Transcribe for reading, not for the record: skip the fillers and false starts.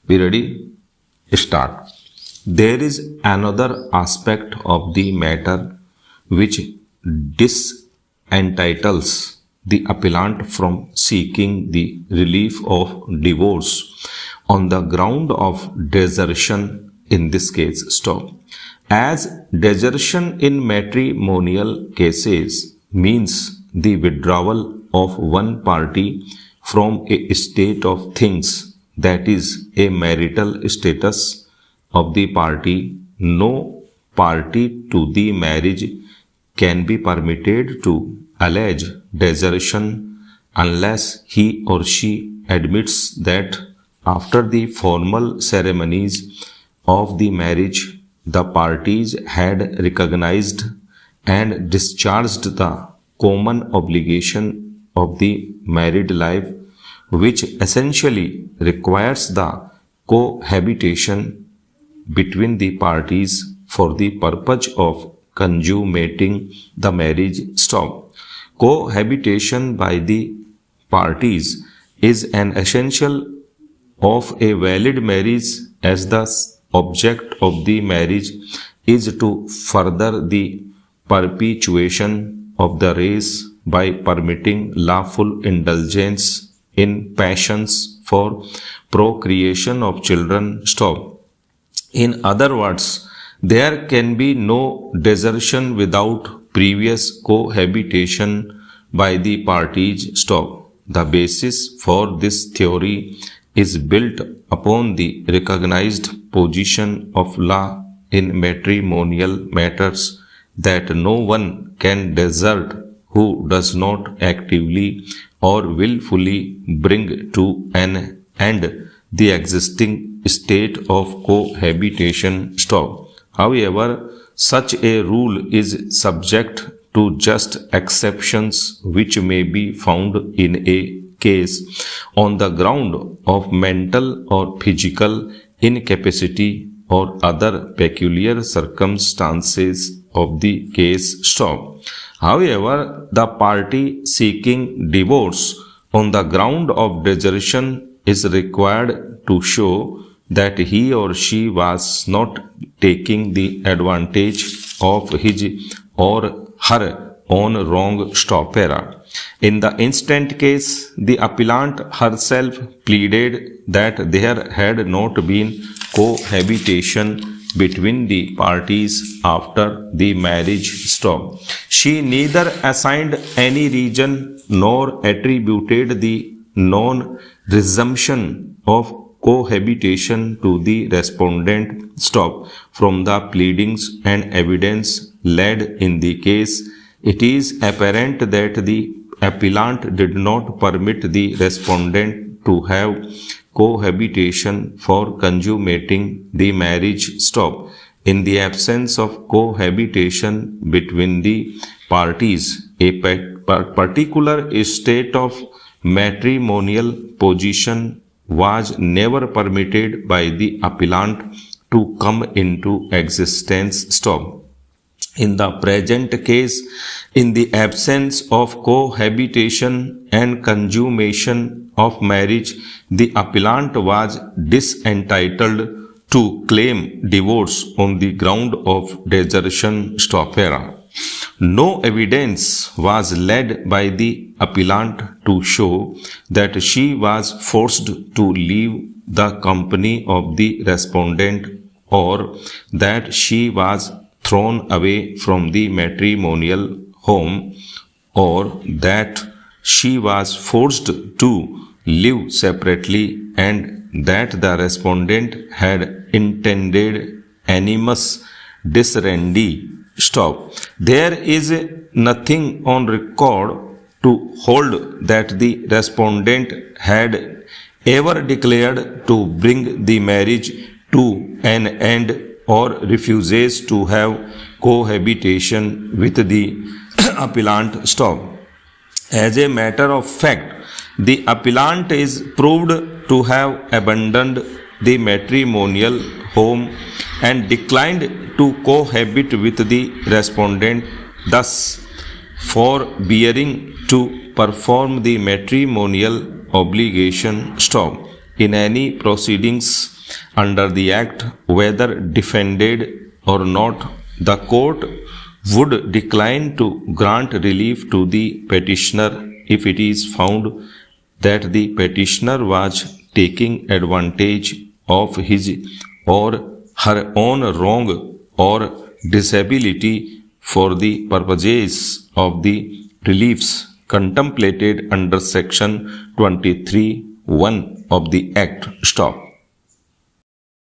Be ready? Start. There is another aspect of the matter which disentitles the appellant from seeking the relief of divorce on the ground of desertion, in this case. Stop. As desertion in matrimonial cases means the withdrawal of one party from a state of things, that is, a marital status of the party, no party to the marriage can be permitted to allege desertion unless he or she admits that after the formal ceremonies of the marriage, the parties had recognized and discharged the common obligation of the married life, which essentially requires the cohabitation between the parties for the purpose of consummating the marriage. Stop. Cohabitation by the parties is an essential of a valid marriage, as the object of the marriage is to further the perpetuation of the race by permitting lawful indulgence in passions for procreation of children. Stop. In other words, there can be no desertion without previous cohabitation by the parties. Stop. The basis for this theory is built upon the recognized position of law in matrimonial matters that no one can desert who does not actively or willfully bring to an end the existing state of cohabitation. Stop. However, such a rule is subject to just exceptions which may be found in a case on the ground of mental or physical incapacity or other peculiar circumstances of the case. Stop. However, the party seeking divorce on the ground of desertion is required to show that he or she was not taking the advantage of his or her own wrong. Stop. In the instant case, the appellant herself pleaded that there had not been cohabitation between the parties after the marriage. Stop. She neither assigned any reason nor attributed the non-resumption of cohabitation to the respondent. Stop. From the pleadings and evidence led in the case, it is apparent that the appellant did not permit the respondent to have cohabitation for consummating the marriage. Stop. In the absence of cohabitation between the parties, a particular state of matrimonial position was never permitted by the appellant to come into existence. Stop. In the present case, in the absence of cohabitation and consummation of marriage, the appellant was disentitled to claim divorce on the ground of desertion. Stop. No evidence was led by the appellant to show that she was forced to leave the company of the respondent, or that she was thrown away from the matrimonial home, or that she was forced to live separately, and that the respondent had intended animus diserendi. Stop. There is nothing on record to hold that the respondent had ever declared to bring the marriage to an end or refuses to have cohabitation with the appellant. Stop. As a matter of fact, the appellant is proved to have abandoned the matrimonial home and declined to cohabit with the respondent, thus forbearing to perform the matrimonial obligation. Stop. In any proceedings under the Act, whether defended or not, the court would decline to grant relief to the petitioner if it is found that the petitioner was taking advantage of his or her own wrong or disability for the purposes of the reliefs contemplated under Section 23(1) of the Act. Stop.